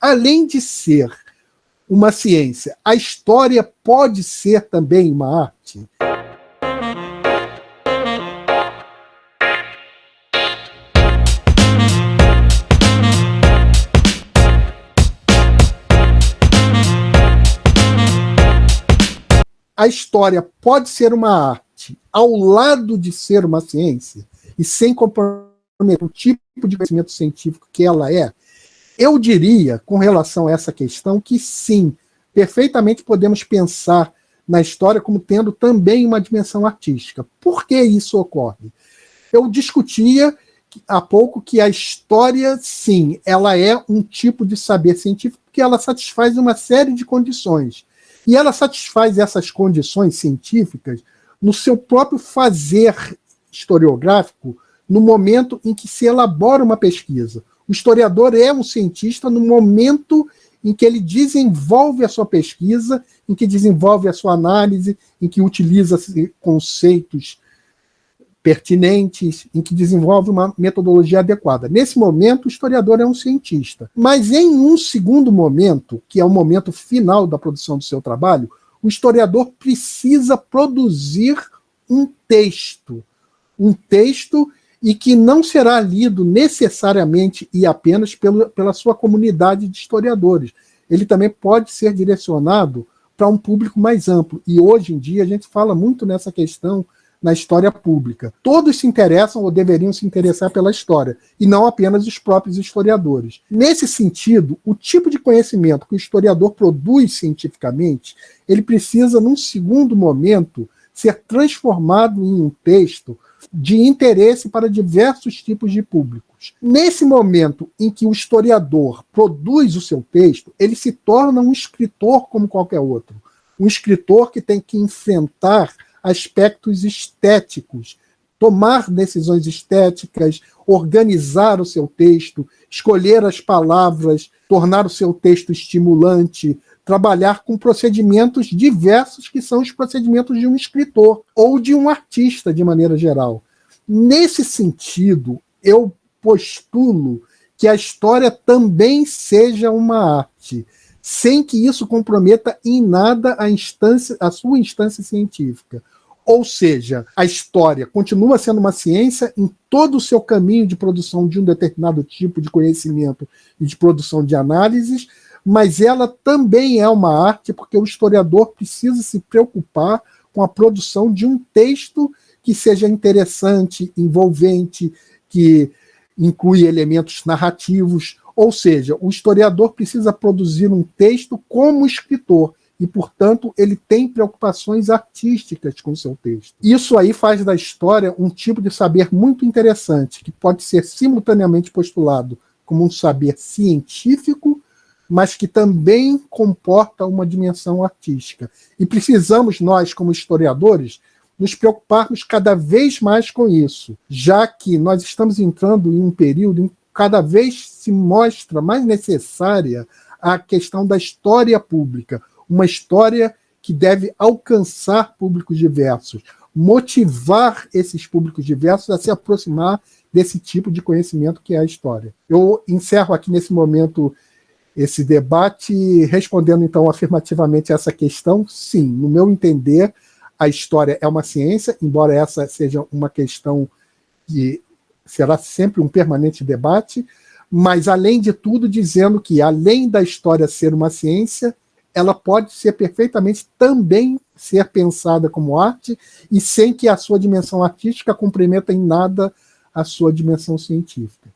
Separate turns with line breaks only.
além de ser uma ciência, a história pode ser também uma arte? A história pode ser uma arte ao lado de ser uma ciência e sem comprometer o tipo de conhecimento científico que ela é? Eu diria, com relação a essa questão, que sim, perfeitamente podemos pensar na história como tendo também uma dimensão artística. Por que isso ocorre? Eu discutia há pouco que a história, sim, ela é um tipo de saber científico que ela satisfaz uma série de condições. E ela satisfaz essas condições científicas no seu próprio fazer historiográfico, no momento em que se elabora uma pesquisa. O historiador é um cientista no momento em que ele desenvolve a sua pesquisa, em que desenvolve a sua análise, em que utiliza conceitos pertinentes, em que desenvolve uma metodologia adequada. Nesse momento, o historiador é um cientista. Mas em um segundo momento, que é o momento final da produção do seu trabalho, o historiador precisa produzir um texto e que não será lido necessariamente e apenas pela sua comunidade de historiadores. Ele também pode ser direcionado para um público mais amplo. E hoje em dia a gente fala muito nessa questão na história pública. Todos se interessam ou deveriam se interessar pela história, e não apenas os próprios historiadores. Nesse sentido, o tipo de conhecimento que o historiador produz cientificamente, ele precisa, num segundo momento, ser transformado em um texto de interesse para diversos tipos de públicos. Nesse momento em que o historiador produz o seu texto, ele se torna um escritor como qualquer outro. Um escritor que tem que enfrentar aspectos estéticos, tomar decisões estéticas, organizar o seu texto, escolher as palavras, tornar o seu texto estimulante, trabalhar com procedimentos diversos que são os procedimentos de um escritor ou de um artista, de maneira geral. Nesse sentido, eu postulo que a história também seja uma arte, sem que isso comprometa em nada a sua instância científica. Ou seja, a história continua sendo uma ciência em todo o seu caminho de produção de um determinado tipo de conhecimento e de produção de análises, mas ela também é uma arte porque o historiador precisa se preocupar com a produção de um texto que seja interessante, envolvente, que inclui elementos narrativos. Ou seja, o historiador precisa produzir um texto como escritor, e, portanto, ele tem preocupações artísticas com o seu texto. Isso aí faz da história um tipo de saber muito interessante, que pode ser simultaneamente postulado como um saber científico, mas que também comporta uma dimensão artística. E precisamos, nós, como historiadores, nos preocuparmos cada vez mais com isso, já que nós estamos entrando em um período em que cada vez se mostra mais necessária a questão da história pública, uma história que deve alcançar públicos diversos, motivar esses públicos diversos a se aproximar desse tipo de conhecimento que é a história. Eu encerro aqui nesse momento esse debate respondendo então afirmativamente a essa questão. Sim, no meu entender, a história é uma ciência, embora essa seja uma questão que será sempre um permanente debate, mas além de tudo dizendo que além da história ser uma ciência, ela pode ser perfeitamente também ser pensada como arte e sem que a sua dimensão artística comprometa em nada a sua dimensão científica.